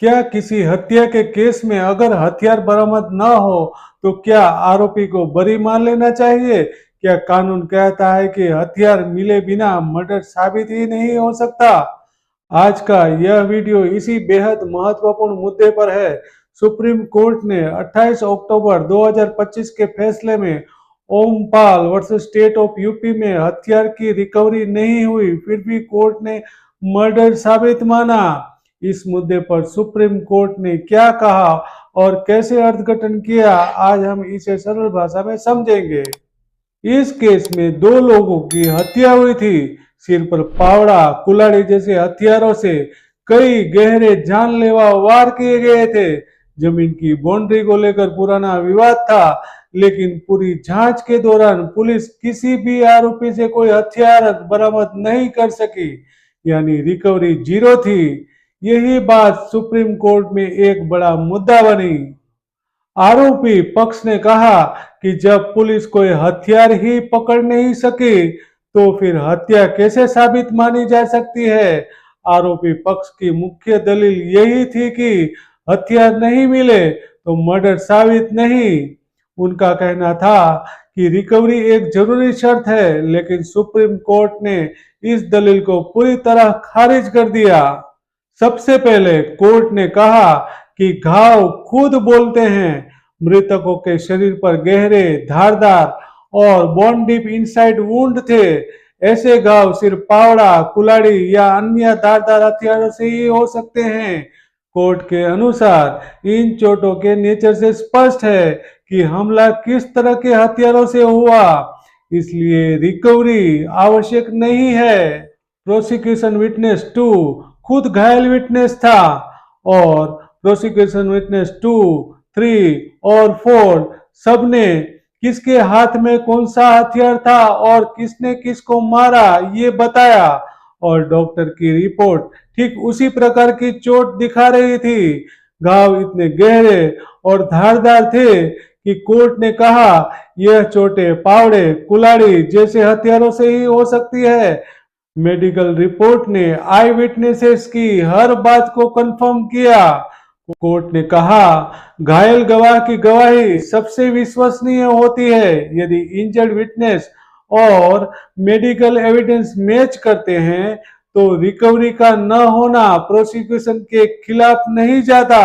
क्या किसी हत्या के केस में अगर हथियार बरामद न हो तो क्या आरोपी को बरी मान लेना चाहिए? क्या कानून कहता है कि हथियार मिले बिना मर्डर साबित ही नहीं हो सकता? आज का यह वीडियो इसी बेहद महत्वपूर्ण मुद्दे पर है। सुप्रीम कोर्ट ने 28 अक्टूबर 2025 के फैसले में Ompal versus state of UP में हथियार की रिकवरी नहीं हुई, फिर भी कोर्ट ने मर्डर साबित माना। इस मुद्दे पर सुप्रीम कोर्ट ने क्या कहा और कैसे अर्थघटन किया, आज हम इसे सरल भाषा में समझेंगे। इस केस में दो लोगों की हत्या हुई थी। सिर पर फावड़ा, कुल्हाड़ी जैसे हथियारों से कई गहरे जानलेवा वार किए गए थे। जमीन की बाउंड्री को लेकर पुराना विवाद था, लेकिन पूरी जांच के दौरान पुलिस किसी भी आरोपी से कोई हथियार बरामद नहीं कर सकी, यानी रिकवरी जीरो थी। यही बात सुप्रीम कोर्ट में एक बड़ा मुद्दा बनी। आरोपी पक्ष ने कहा कि जब पुलिस कोई हथियार ही पकड़ नहीं सकी तो फिर हत्या कैसे साबित मानी जा सकती है। आरोपी पक्ष की मुख्य दलील यही थी कि हथियार नहीं मिले तो मर्डर साबित नहीं। उनका कहना था कि रिकवरी एक जरूरी शर्त है, लेकिन सुप्रीम कोर्ट ने इस दलील को पूरी तरह खारिज कर दिया। सबसे पहले कोर्ट ने कहा कि घाव खुद बोलते हैं। मृतकों के शरीर पर गहरे, धारदार और बोन डीप इनसाइड वुंड थे। ऐसे घाव सिर्फ फावड़ा, कुल्हाड़ी या अन्य धारदार हथियारों से ही हो सकते हैं। कोर्ट के अनुसार इन चोटों के नेचर से स्पष्ट है कि हमला किस तरह के हथियारों से हुआ, इसलिए रिकवरी आवश्यक नहीं है। प्रोसिक्यूशन विटनेस 2 खुद घायल विटनेस था और प्रोसिक्यूशन विटनेस 2, 3 और 4 सबने किसके हाथ में कौन सा हथियार था और किसने किसको मारा ये बताया, और डॉक्टर की रिपोर्ट ठीक उसी प्रकार की चोट दिखा रही थी। घाव इतने गहरे और धारदार थे कि कोर्ट ने कहा यह चोटें फावड़े, कुल्हाड़ी जैसे हथियारों से ही हो सकती है। मेडिकल रिपोर्ट ने आई विटनेसेस की हर बात को कंफर्म किया। कोर्ट ने कहा घायल गवाह की गवाही सबसे विश्वसनीय होती है। यदि इंजर्ड विटनेस और मेडिकल एविडेंस मैच करते हैं तो रिकवरी का न होना प्रोसिक्यूशन के खिलाफ नहीं जाता।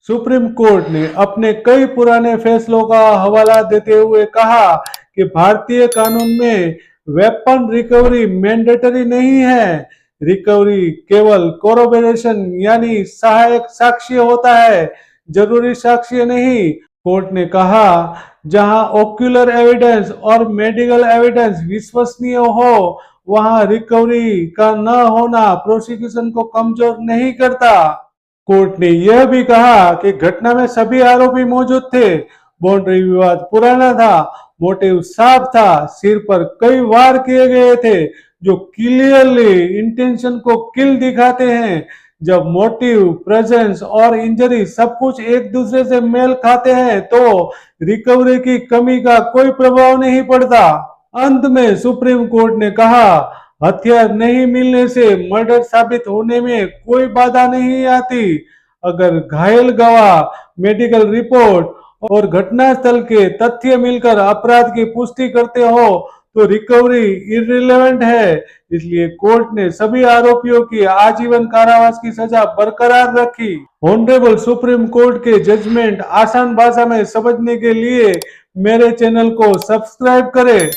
सुप्रीम कोर्ट ने अपने कई पुराने फैसलों का हवाला देते हुए कहा कि भारतीय कानून में वेपन रिकवरी मैंडेटरी नहीं है। रिकवरी केवल कोरोबोरेशन यानी सहायक साक्ष्य होता है, जरूरी साक्ष्य नहीं। कोर्ट ने कहा जहां ओक्यूलर एविडेंस और मेडिकल एविडेंस विश्वसनीय हो वहां रिकवरी का न होना प्रोसिक्यूशन को कमजोर नहीं करता। कोर्ट ने यह भी कहा कि घटना में सभी आरोपी मौजूद थे। बाउंड्री विवाद पुराना था, मोटिव साफ था, सिर पर कई वार किए गए थे जो क्लियरली इंटेंशन को किल दिखाते हैं। जब मोटिव, प्रेजेंस और इंजरी सब कुछ एक दूसरे से मेल खाते हैं तो रिकवरी की कमी का कोई प्रभाव नहीं पड़ता। अंत में सुप्रीम कोर्ट ने कहा हथियार नहीं मिलने से मर्डर साबित होने में कोई बाधा नहीं आती। अगर घायल गवाह, मेडिकल रिपोर्ट और घटनास्थल के तथ्य मिलकर अपराध की पुष्टि करते हो तो रिकवरी इररिलेवेंट है। इसलिए कोर्ट ने सभी आरोपियों की आजीवन कारावास की सजा बरकरार रखी। ऑनरेबल सुप्रीम कोर्ट के जजमेंट आसान भाषा में समझने के लिए मेरे चैनल को सब्सक्राइब करें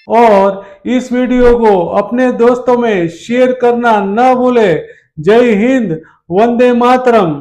और इस वीडियो को अपने दोस्तों में शेयर करना न भूलें। जय हिंद, वंदे मातरम।